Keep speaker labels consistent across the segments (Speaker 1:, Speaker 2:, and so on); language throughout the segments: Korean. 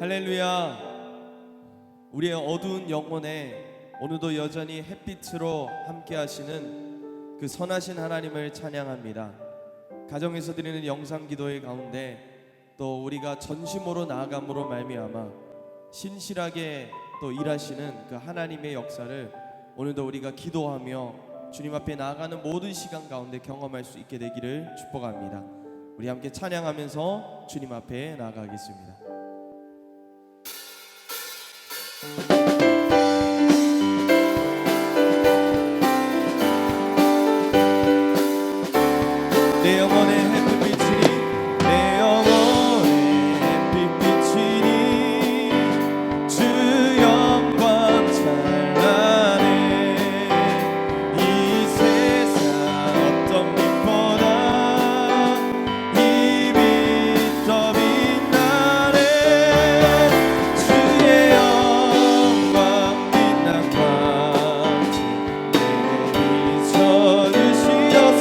Speaker 1: 할렐루야. 우리의 어두운 영혼에 오늘도 여전히 햇빛으로 함께 하시는 그 선하신 하나님을 찬양합니다. 가정에서 드리는 영상 기도의 가운데 또 우리가 전심으로 나아감으로 말미암아 신실하게 또 일하시는 그 하나님의 역사를 오늘도 우리가 기도하며 주님 앞에 나아가는 모든 시간 가운데 경험할 수 있게 되기를 축복합니다. 우리 함께 찬양하면서 주님 앞에 나아가겠습니다. 내 영혼의 햇빛이니 내 영혼의 햇빛이니 주 영광 찬란해. 이 세상 어떤 빛보다 이 빛 더 빛나네. 주의 영광 빛난 광채 내게 비춰주시옵소서.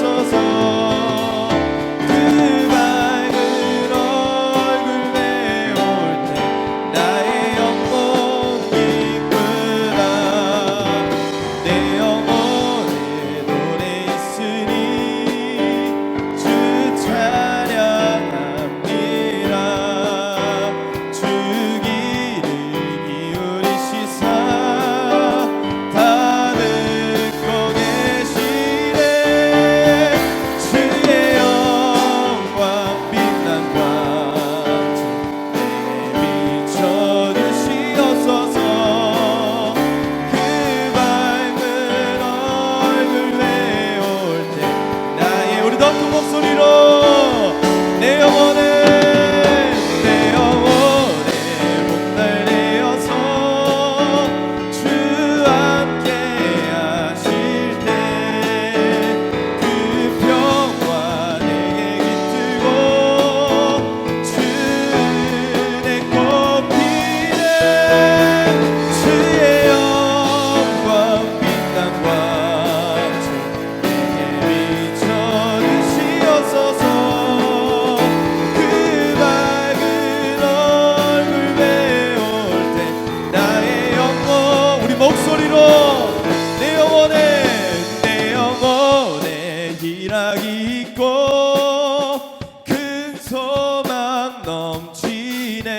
Speaker 1: 희락이 있고 큰 소망 넘치네.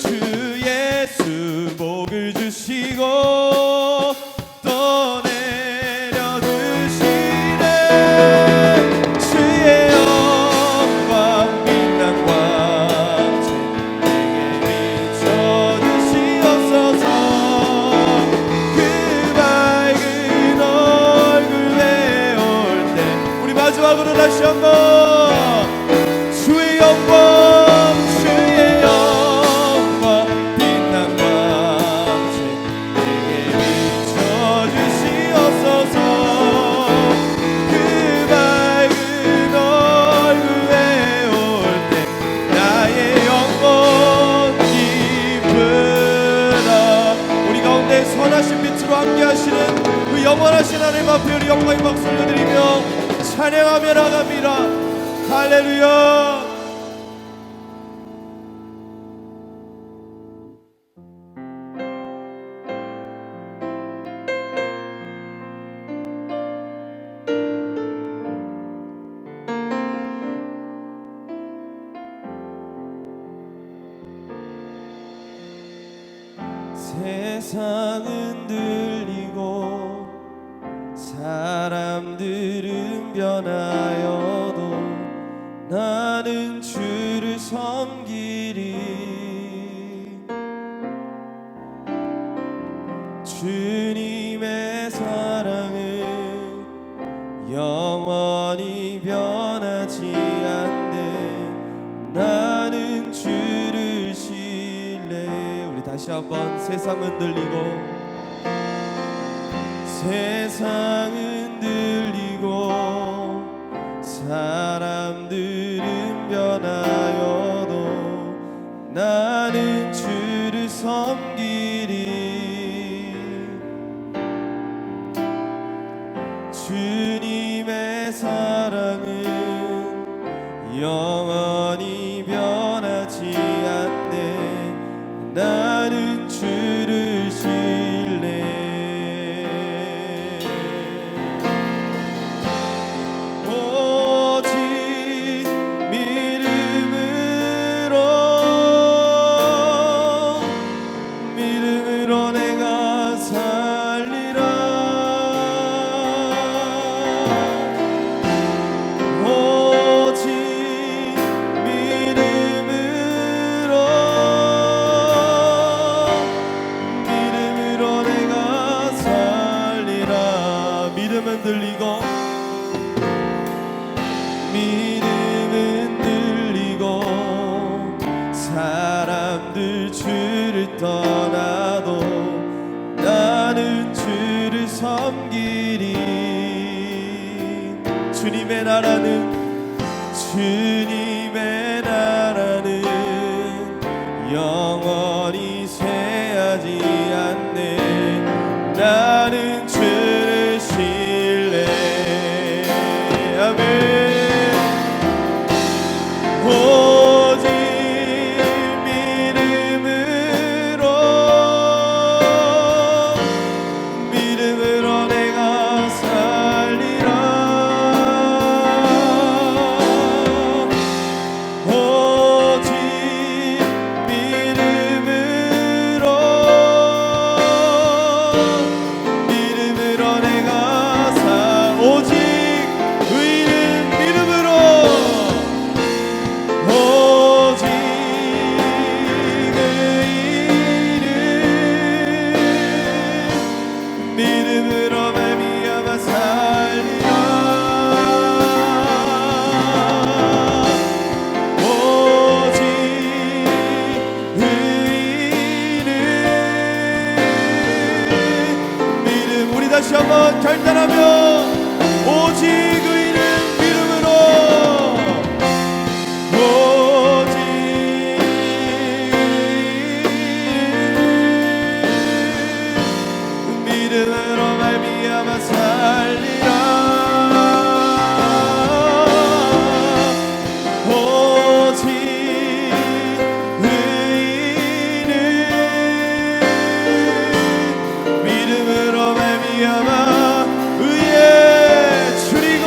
Speaker 1: 주 예수 복을 주시고 또 내려주시네. 주의 영광 빛난 광채 내게 비춰주시옵소서. 그 밝은 얼굴 마지막으로 다시 한번 주의 영광 주의 영광 빛난 광채 내게 비춰주시옵소서. 그 밝은 얼굴에 올 때 나의 영혼 기쁘다. 우리 가운데 선하신 빛으로 함께 하시는 그 영원하신 하나님 앞에 우리 영광의 박수를 드리며 찬양하며 나갑니다. 할렐루야. 세상은 들리고 사람들은 변하여도 나는 주를 섬기리. 주님의 사랑은 영원히 변하지 않네. 나는 주를 신뢰. 우리 다시 한번 세상은 들리고 세상은 들리고 사람들은 변하여도 나는 주를 섬기리. 주님의 사랑은 영원히 변하지 않네. 사람들 주를 떠나도 나는 주를 섬기리. 주님의 나라는 영원히 쇠하지 않네. 나는 주를 신뢰. 아멘. 오직 믿음으로 내가 살리라. 오직 믿음으로 내가 오직 의인은 믿음으로. 오직 의인은 믿음으로 말미암아 살리라. 오직 의인은 믿음. 우리 다시 한번 결단하며 오직 의인은 믿음으로. 오직 믿음으로 말미암아 살리라. 오직 의인은 믿음으로 말미암아 의에 줄이고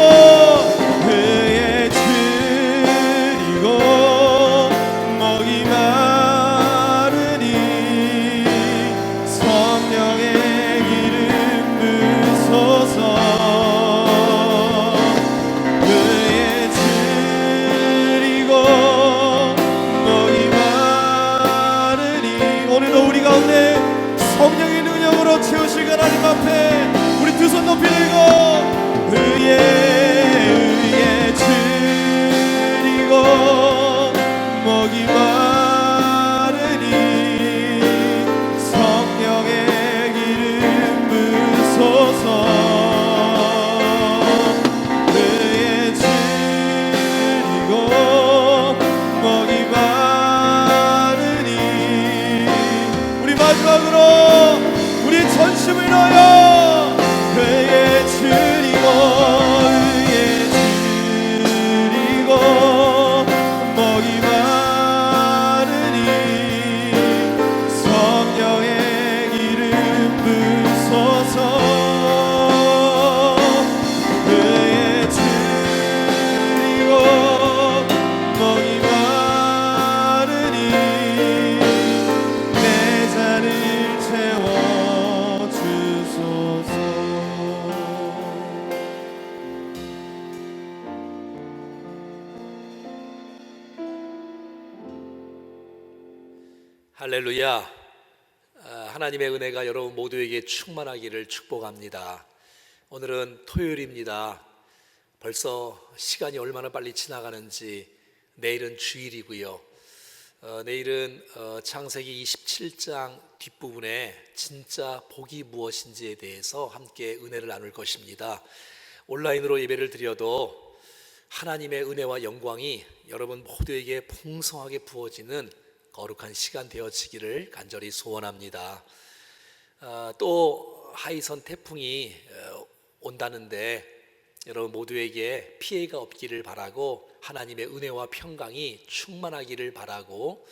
Speaker 1: 먹이 마르니 성령의 기름 부으소서. 의에 줄이고 먹이 마르니. 오늘도 우리 가운데 성령의 능력으로 채우실 하나님 앞에 우리 두 손 높이 들고 의에 줄이고 먹이 마르니 성령의 기름 부으소서. 의에 줄이고 먹이 마르니. 우리 마지막으로 우리 전심을 넣어요. 의에 줄이고 먹이 마르니 성령의 기름 부으소서. 의에 줄이고 먹이 마르니 내 잔을 채워주소서.
Speaker 2: 할렐루야. 하나님의 은혜가 여러분 모두에게 충만하기를 축복합니다. 오늘은 토요일입니다. 벌써 시간이 얼마나 빨리 지나가는지. 내일은 주일이고요. 내일은 창세기 27장 뒷부분에 진짜 복이 무엇인지에 대해서 함께 은혜를 나눌 것입니다. 온라인으로 예배를 드려도 하나님의 은혜와 영광이 여러분 모두에게 풍성하게 부어지는 거룩한 시간 되어지기를 간절히 소원합니다. 또 하이선 태풍이 온다는데 여러분 모두에게 피해가 없기를 바라고 하나님의 은혜와 평강이 충만하기를 바라고,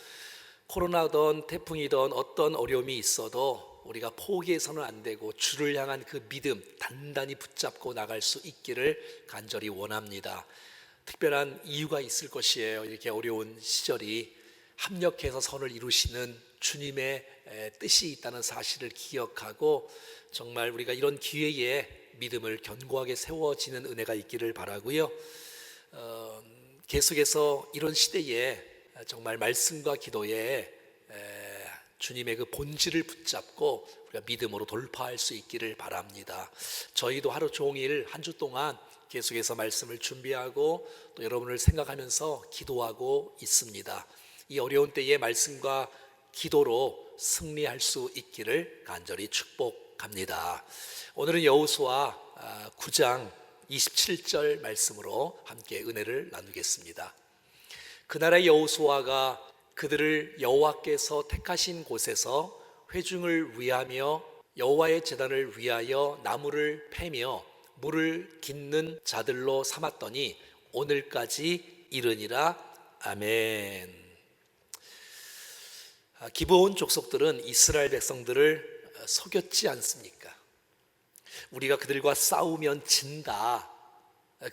Speaker 2: 코로나든 태풍이든 어떤 어려움이 있어도 우리가 포기해서는 안 되고 주를 향한 그 믿음 단단히 붙잡고 나갈 수 있기를 간절히 원합니다. 특별한 이유가 있을 것이에요. 이렇게 어려운 시절이 합력해서 선을 이루시는 주님의 뜻이 있다는 사실을 기억하고 정말 우리가 이런 기회에 믿음을 견고하게 세워지는 은혜가 있기를 바라고요. 계속해서 이런 시대에 정말 말씀과 기도에 주님의 그 본질을 붙잡고 우리가 믿음으로 돌파할 수 있기를 바랍니다. 저희도 하루 종일 한 주 동안 계속해서 말씀을 준비하고 또 여러분을 생각하면서 기도하고 있습니다. 이 어려운 때에 말씀과 기도로 승리할 수 있기를 간절히 축복합니다. 오늘은 여호수아 9장 27절 말씀으로 함께 은혜를 나누겠습니다. 그날의 여호수아가 그들을 여호와께서 택하신 곳에서 회중을 위하며 여호와의 제단을 위하여 나무를 패며 물을 깃는 자들로 삼았더니 오늘까지 이르니라. 아멘. 기브온 족속들은 이스라엘 백성들을 속였지 않습니까? 우리가 그들과 싸우면 진다.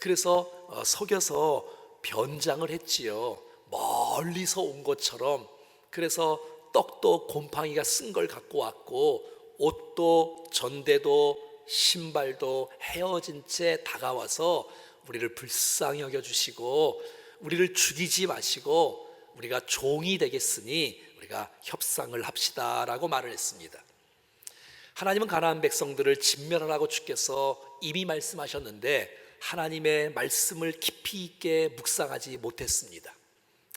Speaker 2: 그래서 속여서 변장을 했지요. 멀리서 온 것처럼. 그래서 떡도 곰팡이가 쓴 걸 갖고 왔고, 옷도 전대도 신발도 헤어진 채 다가와서 우리를 불쌍히 여겨주시고, 우리를 죽이지 마시고 우리가 종이 되겠으니 우리가 협상을 합시다라고 말을 했습니다. 하나님은 가나안 백성들을 진멸하라고 주께서 이미 말씀하셨는데 하나님의 말씀을 깊이 있게 묵상하지 못했습니다.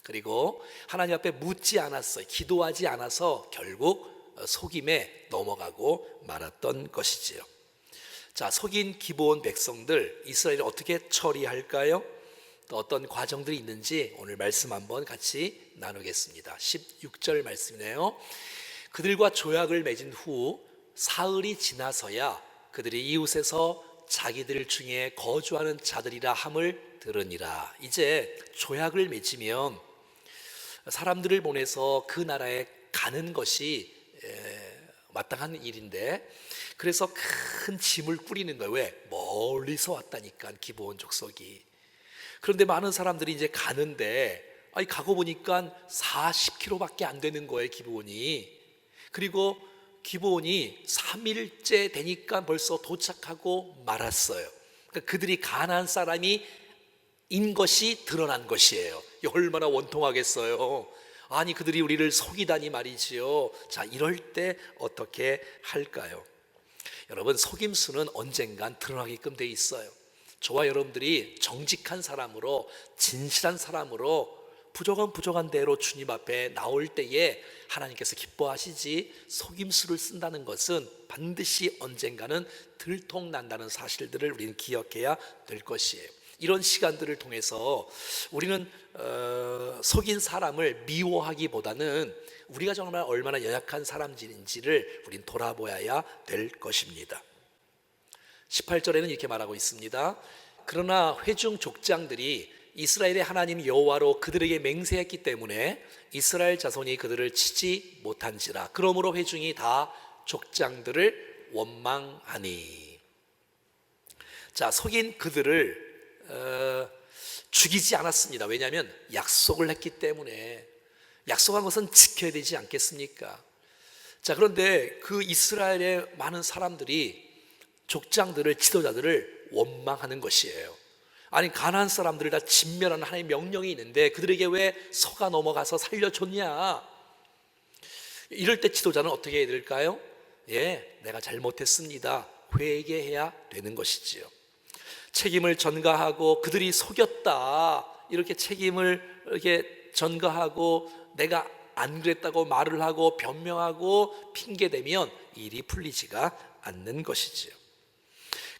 Speaker 2: 그리고 하나님 앞에 묻지 않았어요. 기도하지 않아서 결국 속임에 넘어가고 말았던 것이지요. 자, 속인 기브온 백성들 이스라엘이 어떻게 처리할까요? 또 어떤 과정들이 있는지 오늘 말씀 한번 같이 나누겠습니다. 16절 말씀이네요. 그들과 조약을 맺은 후 사흘이 지나서야 그들이 이웃에서 자기들 중에 거주하는 자들이라 함을 들으니라. 이제 조약을 맺으면 사람들을 보내서 그 나라에 가는 것이 마땅한 일인데, 그래서 큰 짐을 꾸리는 거예요. 왜? 멀리서 왔다니까, 기브온 족속이. 그런데 많은 사람들이 이제 가는데, 가고 보니까 40km밖에 안 되는 거예요, 기브온이. 그리고 기브온이 3일째 되니까 벌써 도착하고 말았어요. 그러니까 그들이 가나안 사람이 인 것이 드러난 것이에요. 얼마나 원통하겠어요. 아니, 그들이 우리를 속이다니 말이지요. 자, 이럴 때 어떻게 할까요? 여러분, 속임수는 언젠간 드러나게끔 돼 있어요. 저와 여러분들이 정직한 사람으로, 진실한 사람으로 부족한 대로 주님 앞에 나올 때에 하나님께서 기뻐하시지, 속임수를 쓴다는 것은 반드시 언젠가는 들통난다는 사실들을 우리는 기억해야 될 것이에요. 이런 시간들을 통해서 우리는 속인 사람을 미워하기보다는 우리가 정말 얼마나 연약한 사람인지를 우린 돌아보아야 될 것입니다. 18절에는 이렇게 말하고 있습니다. 그러나 회중 족장들이 이스라엘의 하나님 여호와로 그들에게 맹세했기 때문에 이스라엘 자손이 그들을 치지 못한지라. 그러므로 회중이 다 족장들을 원망하니. 자, 속인 그들을 죽이지 않았습니다. 왜냐하면 약속을 했기 때문에. 약속한 것은 지켜야 되지 않겠습니까? 자, 그런데 그 이스라엘의 많은 사람들이 족장들을, 지도자들을 원망하는 것이에요. 아니, 가나안 사람들을 다 진멸하는 하나님의 명령이 있는데 그들에게 왜 속아 넘어가서 살려줬냐? 이럴 때 지도자는 어떻게 해야 될까요? 내가 잘못했습니다. 회개해야 되는 것이지요. 책임을 전가하고 그들이 속였다, 이렇게 책임을 이렇게 전가하고 내가 안 그랬다고 말을 하고 변명하고 핑계대면 일이 풀리지가 않는 것이지요.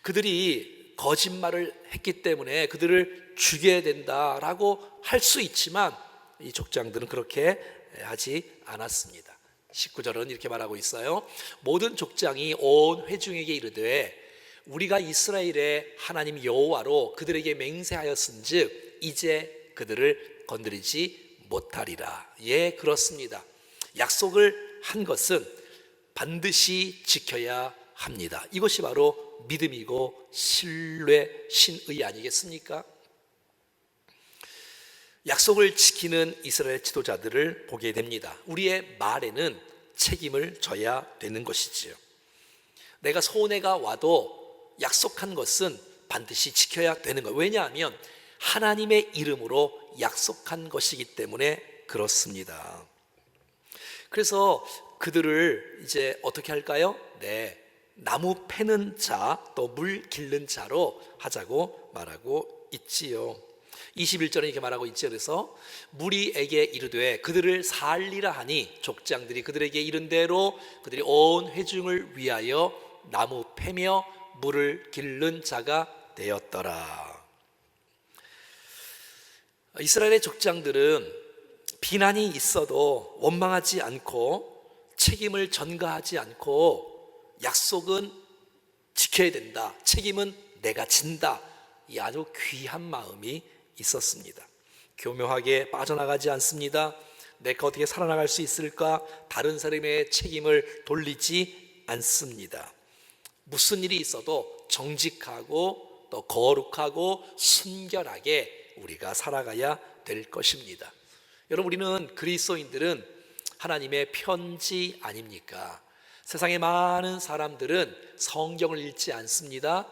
Speaker 2: 그들이 거짓말을 했기 때문에 그들을 죽여야 된다라고 할 수 있지만 이 족장들은 그렇게 하지 않았습니다. 19절은 이렇게 말하고 있어요. 모든 족장이 온 회중에게 이르되 우리가 이스라엘의 하나님 여호와로 그들에게 맹세하였은즉 이제 그들을 건드리지 못하리라. 예, 그렇습니다. 약속을 한 것은 반드시 지켜야 합니다. 이것이 바로 믿음이고 신뢰, 신의 아니겠습니까? 약속을 지키는 이스라엘 지도자들을 보게 됩니다. 우리의 말에는 책임을 져야 되는 것이지요. 내가 손해가 와도 약속한 것은 반드시 지켜야 되는 거예요. 왜냐하면 하나님의 이름으로 약속한 것이기 때문에 그렇습니다. 그래서 그들을 이제 어떻게 할까요? 나무 패는 자, 또 물 기른 자로 하자고 말하고 있지요. 21절에 이렇게 말하고 있죠. 그래서 무리에게 이르되 그들을 살리라 하니 족장들이 그들에게 이른 대로 그들이 온 회중을 위하여 나무 패며 물을 기른 자가 되었더라. 이스라엘의 족장들은 비난이 있어도 원망하지 않고 책임을 전가하지 않고 약속은 지켜야 된다, 책임은 내가 진다, 이 아주 귀한 마음이 있었습니다. 교묘하게 빠져나가지 않습니다. 내가 어떻게 살아나갈 수 있을까? 다른 사람의 책임을 돌리지 않습니다. 무슨 일이 있어도 정직하고 또 거룩하고 순결하게 우리가 살아가야 될 것입니다. 여러분, 우리는 그리스도인들은 하나님의 편지 아닙니까? 세상의 많은 사람들은 성경을 읽지 않습니다.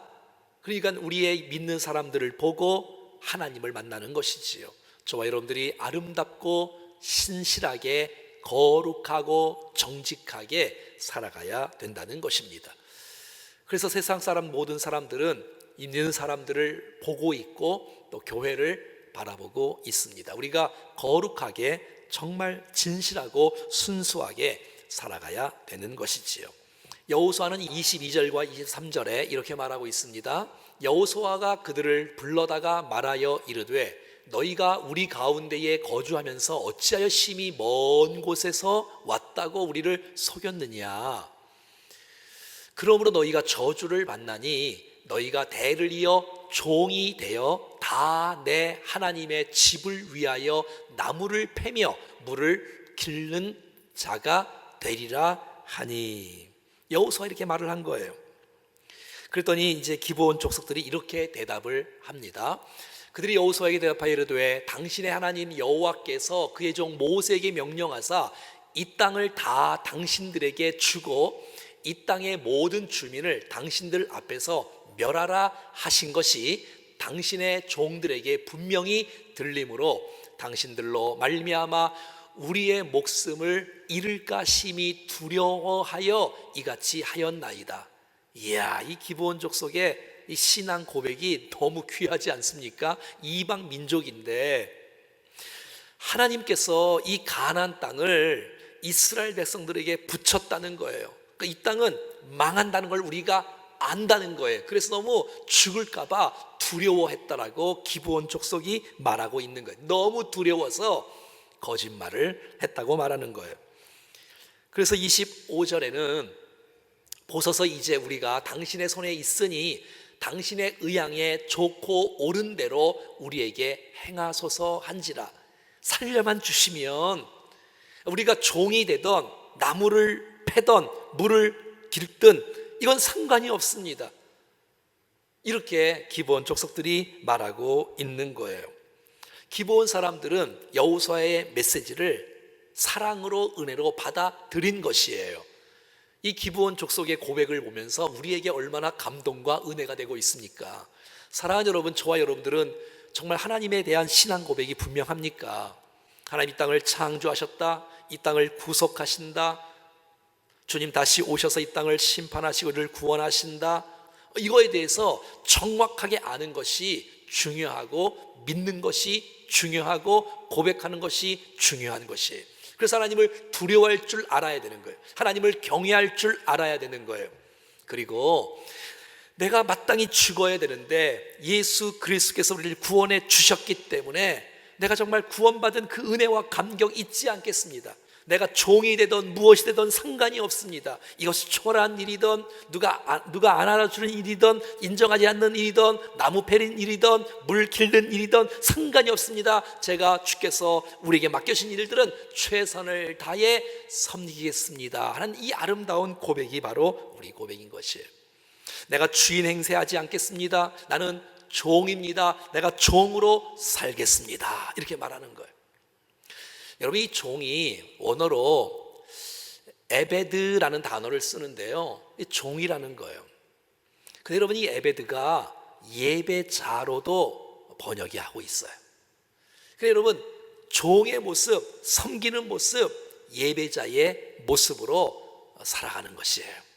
Speaker 2: 그러니까 우리의 믿는 사람들을 보고 하나님을 만나는 것이지요. 저와 여러분들이 아름답고 신실하게 거룩하고 정직하게 살아가야 된다는 것입니다. 그래서 세상 사람 모든 사람들은 있는 사람들을 보고 있고 또 교회를 바라보고 있습니다. 우리가 거룩하게 정말 진실하고 순수하게 살아가야 되는 것이지요. 여호수아는 22절과 23절에 이렇게 말하고 있습니다. 여호수아가 그들을 불러다가 말하여 이르되 너희가 우리 가운데에 거주하면서 어찌하여 심히 먼 곳에서 왔다고 우리를 속였느냐. 그러므로 너희가 저주를 받나니 너희가 대를 이어 종이 되어 다 내 하나님의 집을 위하여 나무를 패며 물을 기른 자가 되리라 하니. 여호수아 이렇게 말을 한 거예요. 그랬더니 이제 기브온 족속들이 이렇게 대답을 합니다. 그들이 여호수아에게 대답하여 이르되 당신의 하나님 여호와께서 그의 종 모세에게 명령하사 이 땅을 다 당신들에게 주고 이 땅의 모든 주민을 당신들 앞에서 멸하라 하신 것이 당신의 종들에게 분명히 들림으로 당신들로 말미암아 우리의 목숨을 잃을까 심히 두려워하여 이같이 하였나이다. 이야, 이 기브온 족속의 이 신앙 고백이 너무 귀하지 않습니까? 이방 민족인데 하나님께서 이 가나안 땅을 이스라엘 백성들에게 붙였다는 거예요. 그러니까 이 땅은 망한다는 걸 우리가 안다는 거예요. 그래서 너무 죽을까 봐 두려워했다라고 기브온 족속이 말하고 있는 거예요. 너무 두려워서 거짓말을 했다고 말하는 거예요. 그래서 25절에는 보소서 이제 우리가 당신의 손에 있으니 당신의 의향에 좋고 옳은 대로 우리에게 행하소서 한지라. 살려만 주시면 우리가 종이 되던 나무를 패던 물을 길든 이건 상관이 없습니다. 이렇게 기브온 족속들이 말하고 있는 거예요. 기브온 사람들은 여호수아의 메시지를 사랑으로 은혜로 받아들인 것이에요. 이 기브온 족속의 고백을 보면서 우리에게 얼마나 감동과 은혜가 되고 있습니까? 사랑하는 여러분, 저와 여러분들은 정말 하나님에 대한 신앙 고백이 분명합니까? 하나님 이 땅을 창조하셨다, 이 땅을 구속하신다, 주님 다시 오셔서 이 땅을 심판하시고 이를 구원하신다, 이거에 대해서 정확하게 아는 것이 중요하고 믿는 것이 중요하고 고백하는 것이 중요한 것이에요. 그래서 하나님을 두려워할 줄 알아야 되는 거예요. 하나님을 경외할 줄 알아야 되는 거예요. 그리고 내가 마땅히 죽어야 되는데 예수 그리스도께서 우리를 구원해 주셨기 때문에 내가 정말 구원받은 그 은혜와 감격 잊지 않겠습니다. 내가 종이 되든 무엇이 되든 상관이 없습니다. 이것이 초라한 일이든 누가 안 알아주는 일이든 인정하지 않는 일이든 나무 패는 일이든 물 기르는 일이든 상관이 없습니다. 제가 주께서 우리에게 맡겨진 일들은 최선을 다해 섬기겠습니다 하는 이 아름다운 고백이 바로 우리 고백인 것이에요. 내가 주인 행세하지 않겠습니다. 나는 종입니다. 내가 종으로 살겠습니다. 이렇게 말하는 거예요. 여러분, 이 종이 원어로 에베드라는 단어를 쓰는데요, 이 종이라는 거예요. 근데 여러분, 이 에베드가 예배자로도 번역이 하고 있어요. 그래서 여러분, 종의 모습, 섬기는 모습, 예배자의 모습으로 살아가는 것이에요.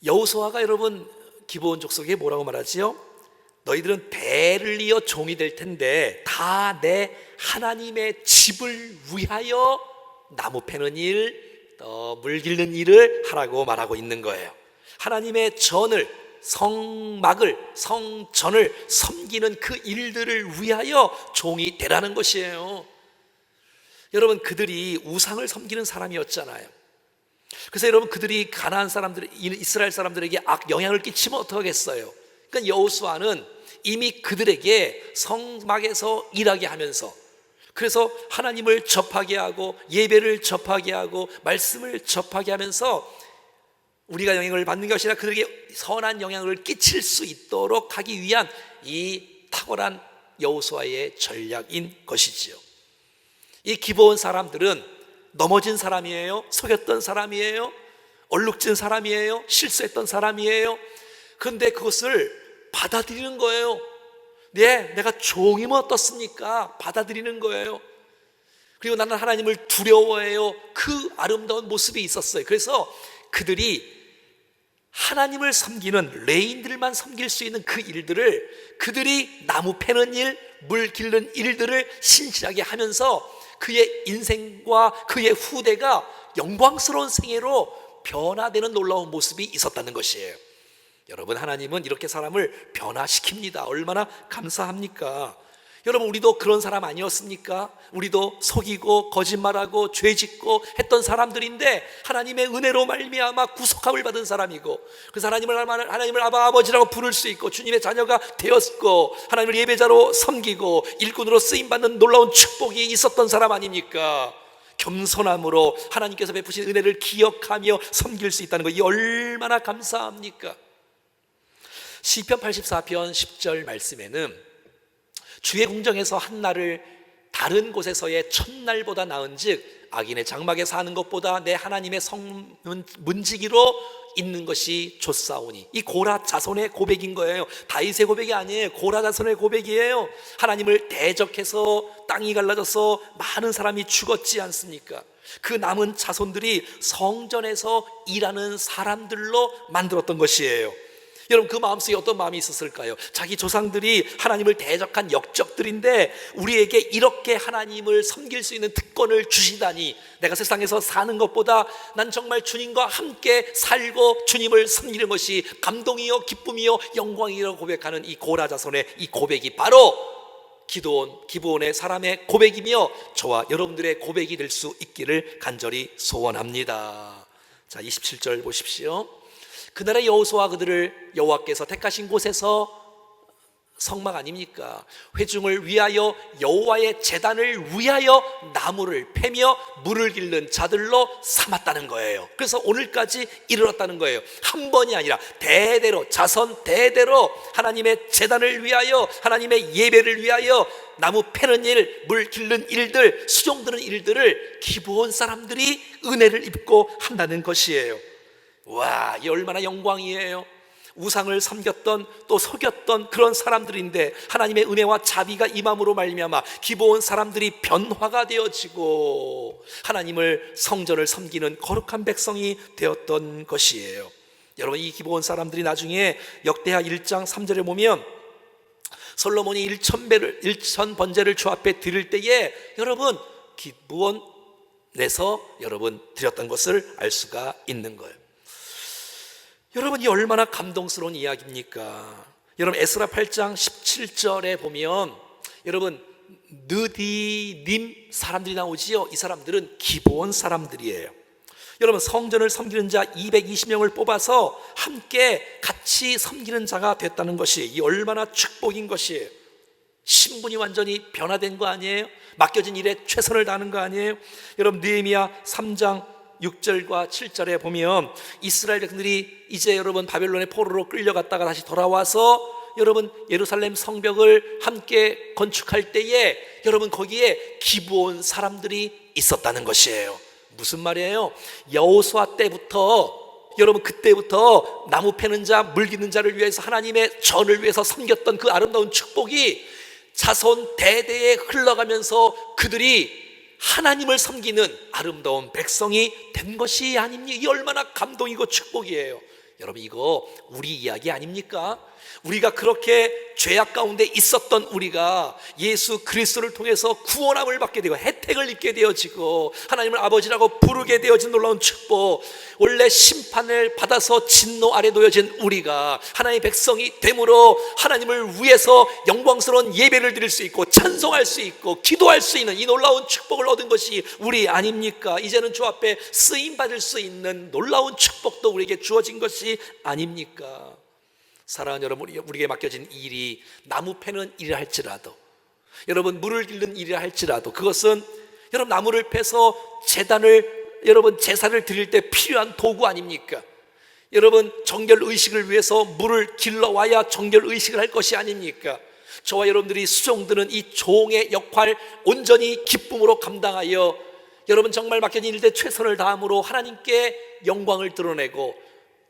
Speaker 2: 여호수아가 여러분 기브온 족속에게 뭐라고 말하지요? 너희들은 배를 이어 종이 될 텐데 다 내 하나님의 집을 위하여 나무 패는 일, 물 기르는 일을 하라고 말하고 있는 거예요. 하나님의 전을, 성막을, 성전을 섬기는 그 일들을 위하여 종이 되라는 것이에요. 여러분, 그들이 우상을 섬기는 사람이었잖아요. 그래서 여러분, 그들이 가나안 사람들, 이스라엘 사람들에게 영향을 끼치면 어떡하겠어요? 그러니까 여호수아는 이미 그들에게 성막에서 일하게 하면서, 그래서 하나님을 접하게 하고 예배를 접하게 하고 말씀을 접하게 하면서 우리가 영향을 받는 것이 아니라 그들에게 선한 영향을 끼칠 수 있도록 하기 위한 이 탁월한 여호수아의 전략인 것이지요. 이 기브온 사람들은 넘어진 사람이에요, 속였던 사람이에요, 얼룩진 사람이에요, 실수했던 사람이에요. 그런데 그것을 받아들이는 거예요. 네, 내가 종이면 어떻습니까? 받아들이는 거예요. 그리고 나는 하나님을 두려워해요. 그 아름다운 모습이 있었어요. 그래서 그들이 하나님을 섬기는 레인들만 섬길 수 있는 그 일들을, 그들이 나무 패는 일, 물 기르는 일들을 신실하게 하면서 그의 인생과 그의 후대가 영광스러운 생애로 변화되는 놀라운 모습이 있었다는 것이에요. 여러분, 하나님은 이렇게 사람을 변화시킵니다. 얼마나 감사합니까? 여러분, 우리도 그런 사람 아니었습니까? 우리도 속이고 거짓말하고 죄짓고 했던 사람들인데 하나님의 은혜로 말미암아 구속함을 받은 사람이고, 그래서 하나님을 아버지라고 부를 수 있고 주님의 자녀가 되었고 하나님을 예배자로 섬기고 일꾼으로 쓰임받는 놀라운 축복이 있었던 사람 아닙니까? 겸손함으로 하나님께서 베푸신 은혜를 기억하며 섬길 수 있다는 거, 이 얼마나 감사합니까? 시편 84편 10절 말씀에는 주의 궁정에서 한날을 다른 곳에서의 첫날보다 나은즉 악인의 장막에 사는 것보다 내 하나님의 성 문지기로 있는 것이 좋사오니, 이 고라 자손의 고백인 거예요. 다윗의 고백이 아니에요. 고라 자손의 고백이에요. 하나님을 대적해서 땅이 갈라져서 많은 사람이 죽었지 않습니까? 그 남은 자손들이 성전에서 일하는 사람들로 만들었던 것이에요. 여러분, 그 마음속에 어떤 마음이 있었을까요? 자기 조상들이 하나님을 대적한 역적들인데 우리에게 이렇게 하나님을 섬길 수 있는 특권을 주시다니, 내가 세상에서 사는 것보다 난 정말 주님과 함께 살고 주님을 섬기는 것이 감동이요 기쁨이요 영광이라고 고백하는 이 고라 자손의 이 고백이 바로 기브온의 사람의 고백이며 저와 여러분들의 고백이 될 수 있기를 간절히 소원합니다. 자, 27절 보십시오. 그날의 여호수아와 그들을 여호와께서 택하신 곳에서, 성막 아닙니까? 회중을 위하여 여호와의 제단을 위하여 나무를 패며 물을 기르는 자들로 삼았다는 거예요. 그래서 오늘까지 이르렀다는 거예요. 한 번이 아니라 대대로, 자선 대대로 하나님의 제단을 위하여, 하나님의 예배를 위하여 나무 패는 일, 물 기르는 일들, 수종 드는 일들을 기브온 사람들이 은혜를 입고 한다는 것이에요. 와, 이 얼마나 영광이에요. 우상을 섬겼던 또 속였던 그런 사람들인데 하나님의 은혜와 자비가 임함으로 말미암아 기브온 사람들이 변화가 되어지고 하나님을, 성전을 섬기는 거룩한 백성이 되었던 것이에요. 여러분, 이 기브온 사람들이 나중에 역대하 1장 3절에 보면 솔로몬이 1000번제를 주 앞에 드릴 때에 여러분 기브온에서 여러분 드렸던 것을 알 수가 있는 거예요. 여러분, 이 얼마나 감동스러운 이야기입니까? 여러분, 에스라 8장 17절에 보면 여러분 느디님 사람들이 나오지요. 이 사람들은 기브온 사람들이에요. 여러분, 성전을 섬기는 자 220명을 뽑아서 함께 같이 섬기는 자가 됐다는 것이 이 얼마나 축복인 것이에요. 신분이 완전히 변화된 거 아니에요? 맡겨진 일에 최선을 다하는 거 아니에요? 여러분, 느헤미야 3장 6절과 7절에 보면 이스라엘 백성들이 이제 여러분 바벨론의 포로로 끌려갔다가 다시 돌아와서 여러분 예루살렘 성벽을 함께 건축할 때에 여러분 거기에 기브온 사람들이 있었다는 것이에요. 무슨 말이에요? 여호수아 때부터, 여러분 그때부터 나무 패는 자, 물 기는 자를 위해서 하나님의 전을 위해서 섬겼던 그 아름다운 축복이 자손 대대에 흘러가면서 그들이 하나님을 섬기는 아름다운 백성이 된 것이 아닙니까? 이 얼마나 감동이고 축복이에요. 여러분, 이거 우리 이야기 아닙니까? 우리가 그렇게 죄악 가운데 있었던 우리가 예수 그리스도를 통해서 구원함을 받게 되고 혜택을 입게 되어지고 하나님을 아버지라고 부르게 되어진 놀라운 축복, 원래 심판을 받아서 진노 아래 놓여진 우리가 하나님의 백성이 됨으로 하나님을 위해서 영광스러운 예배를 드릴 수 있고 찬송할 수 있고 기도할 수 있는 이 놀라운 축복을 얻은 것이 우리 아닙니까? 이제는 주 앞에 쓰임받을 수 있는 놀라운 축복도 우리에게 주어진 것이 아닙니까? 사랑하는 여러분, 우리에게 맡겨진 일이 나무 패는 일이라 할지라도, 여러분 물을 길는 일이라 할지라도, 그것은 여러분 나무를 패서 여러분 제사를 드릴 때 필요한 도구 아닙니까? 여러분 정결 의식을 위해서 물을 길러와야 정결 의식을 할 것이 아닙니까? 저와 여러분들이 수종드는 이 종의 역할 온전히 기쁨으로 감당하여 여러분 정말 맡겨진 일에 최선을 다함으로 하나님께 영광을 드러내고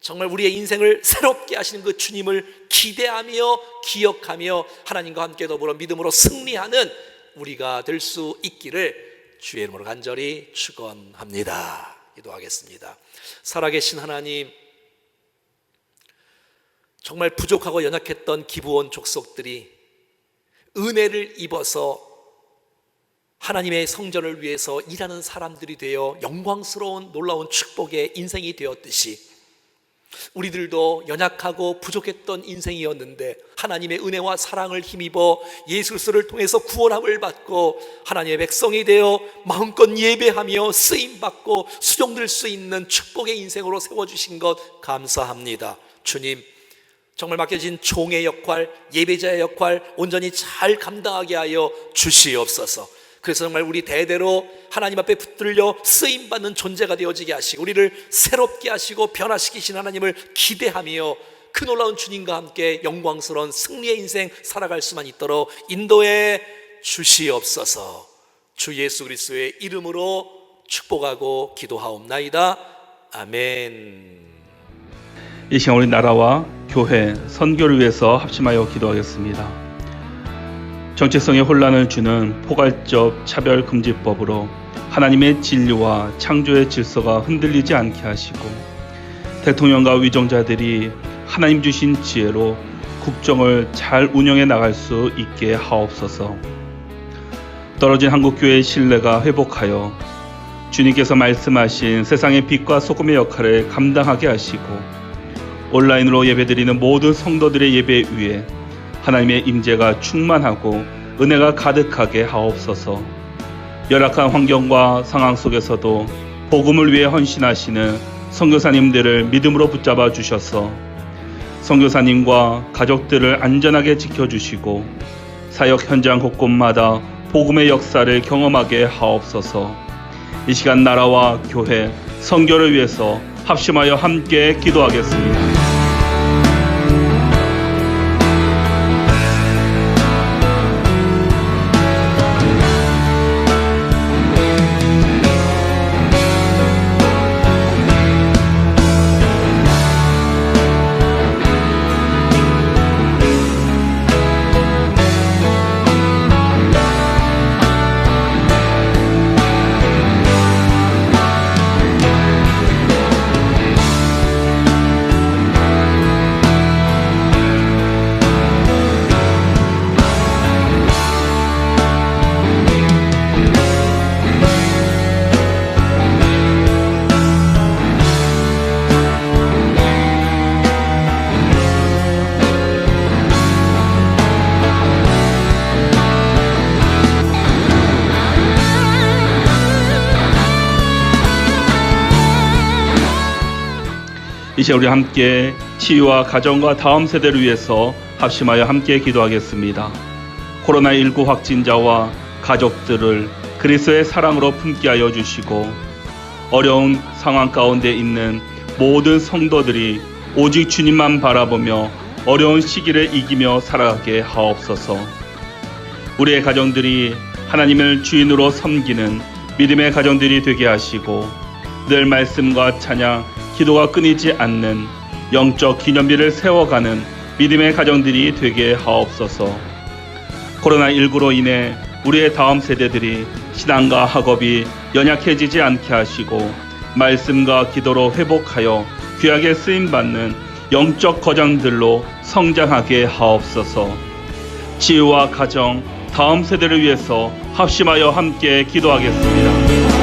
Speaker 2: 정말 우리의 인생을 새롭게 하시는 그 주님을 기대하며 기억하며 하나님과 함께 더불어 믿음으로 승리하는 우리가 될 수 있기를 주의 이름으로 간절히 축원합니다. 기도하겠습니다. 살아계신 하나님, 정말 부족하고 연약했던 기브온 족속들이 은혜를 입어서 하나님의 성전을 위해서 일하는 사람들이 되어 영광스러운 놀라운 축복의 인생이 되었듯이 우리들도 연약하고 부족했던 인생이었는데 하나님의 은혜와 사랑을 힘입어 예수 그리스도를 통해서 구원함을 받고 하나님의 백성이 되어 마음껏 예배하며 쓰임받고 수종될 수 있는 축복의 인생으로 세워주신 것 감사합니다. 주님, 정말 맡겨진 종의 역할, 예배자의 역할 온전히 잘 감당하게 하여 주시옵소서. 그래서 정말 우리 대대로 하나님 앞에 붙들려 쓰임받는 존재가 되어지게 하시고 우리를 새롭게 하시고 변화시키신 하나님을 기대하며 그 놀라운 주님과 함께 영광스러운 승리의 인생 살아갈 수만 있도록 인도해 주시옵소서. 주 예수 그리스도의 이름으로 축복하고 기도하옵나이다. 아멘.
Speaker 3: 이 시간 우리 나라와 교회, 선교를 위해서 합심하여 기도하겠습니다. 정체성에 혼란을 주는 포괄적 차별금지법으로 하나님의 진리와 창조의 질서가 흔들리지 않게 하시고 대통령과 위정자들이 하나님 주신 지혜로 국정을 잘 운영해 나갈 수 있게 하옵소서. 떨어진 한국교회의 신뢰가 회복하여 주님께서 말씀하신 세상의 빛과 소금의 역할을 감당하게 하시고 온라인으로 예배드리는 모든 성도들의 예배 위에 하나님의 임재가 충만하고 은혜가 가득하게 하옵소서. 열악한 환경과 상황 속에서도 복음을 위해 헌신하시는 선교사님들을 믿음으로 붙잡아 주셔서 선교사님과 가족들을 안전하게 지켜주시고 사역 현장 곳곳마다 복음의 역사를 경험하게 하옵소서. 이 시간 나라와 교회, 선교를 위해서 합심하여 함께 기도하겠습니다. 이제 우리 함께 치유와 가정과 다음 세대를 위해서 합심하여 함께 기도하겠습니다. 코로나19 확진자와 가족들을 그리스도의 사랑으로 품게 하여 주시고 어려운 상황 가운데 있는 모든 성도들이 오직 주님만 바라보며 어려운 시기를 이기며 살아가게 하옵소서. 우리의 가정들이 하나님을 주인으로 섬기는 믿음의 가정들이 되게 하시고 늘 말씀과 찬양, 기도가 끊이지 않는 영적 기념비를 세워가는 믿음의 가정들이 되게 하옵소서. 코로나19로 인해 우리의 다음 세대들이 신앙과 학업이 연약해지지 않게 하시고 말씀과 기도로 회복하여 귀하게 쓰임받는 영적 거장들로 성장하게 하옵소서. 치유와 가정, 다음 세대를 위해서 합심하여 함께 기도하겠습니다.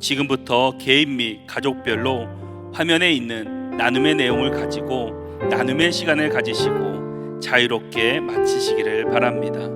Speaker 3: 지금부터 개인 및 가족별로 화면에 있는 나눔의 내용을 가지고 나눔의 시간을 가지시고 자유롭게 마치시기를 바랍니다.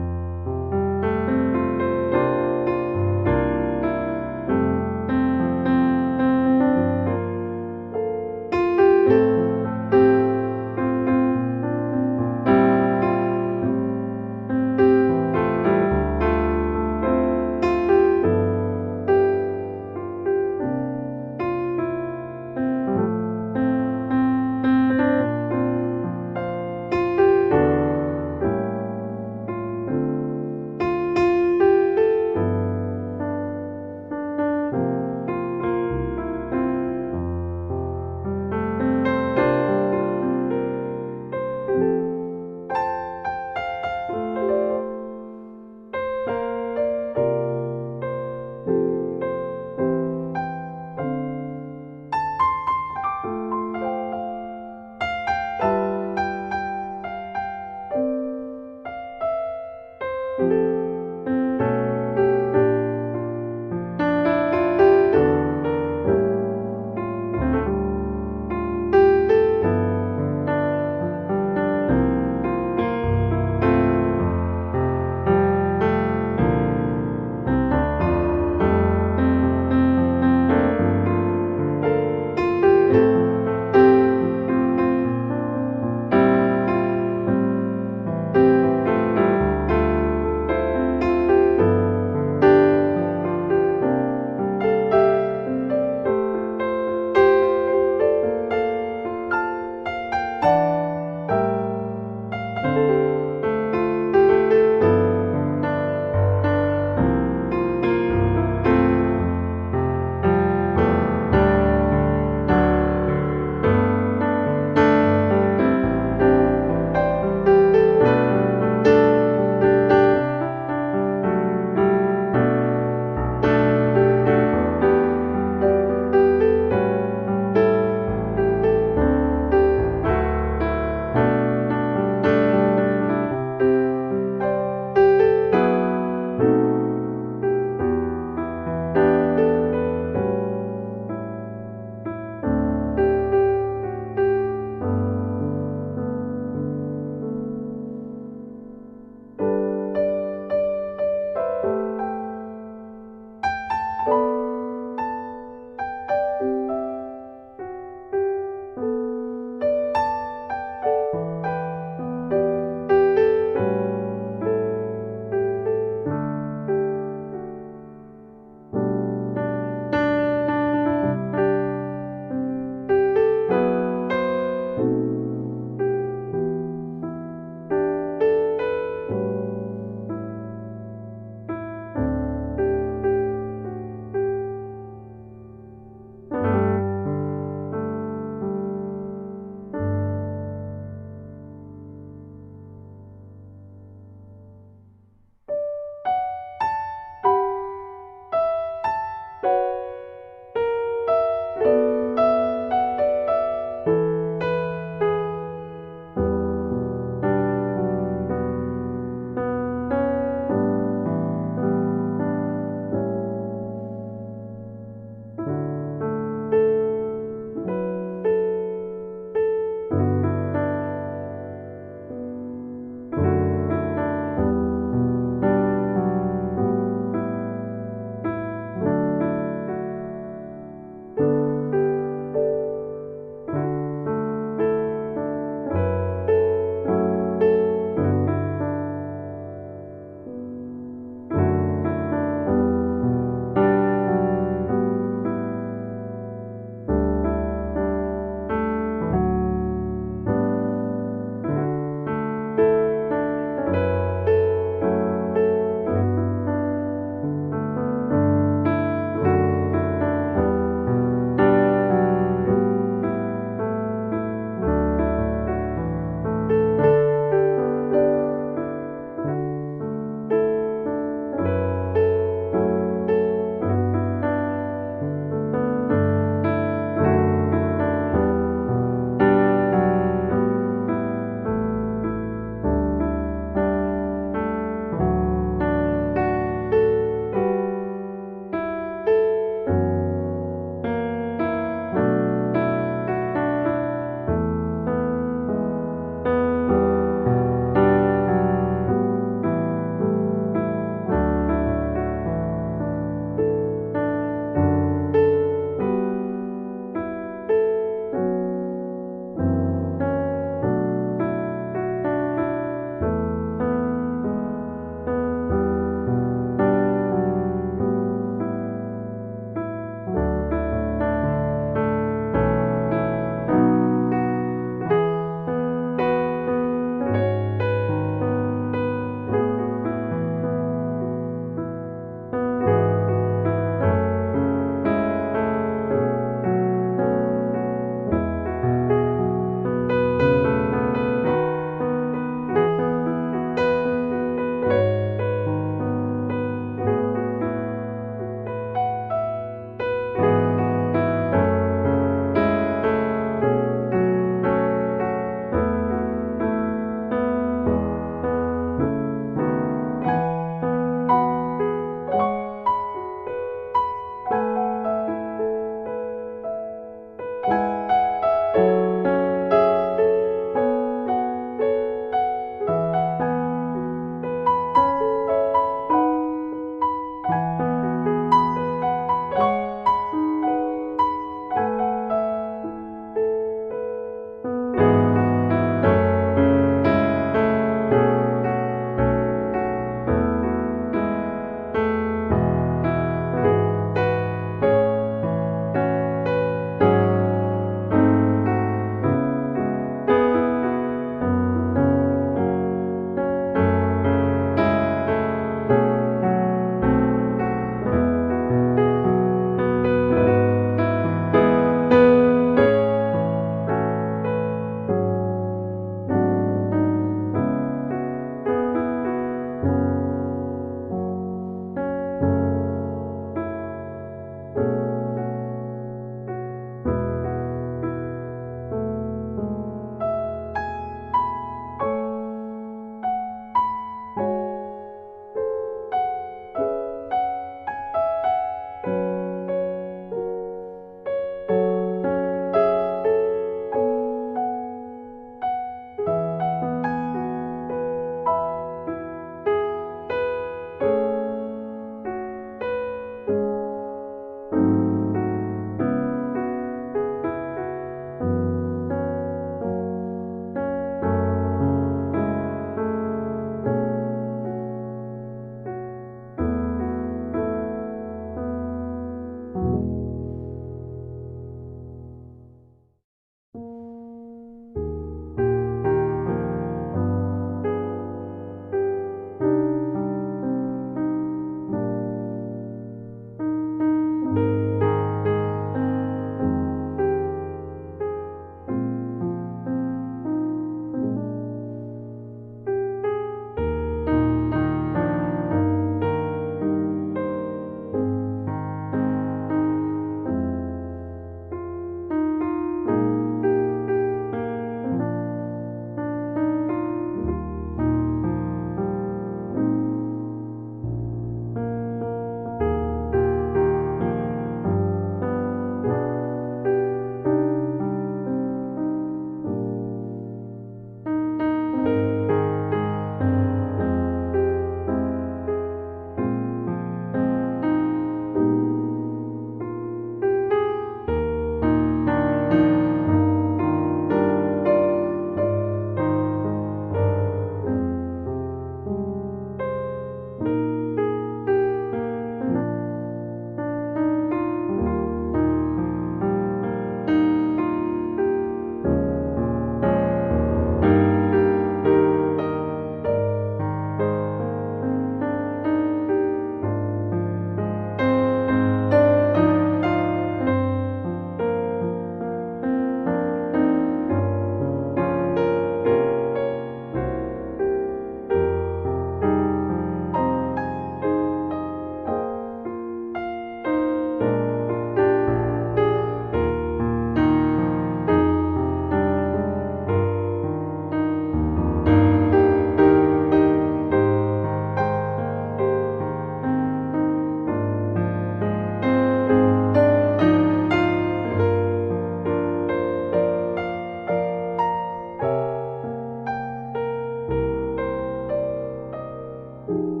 Speaker 1: 주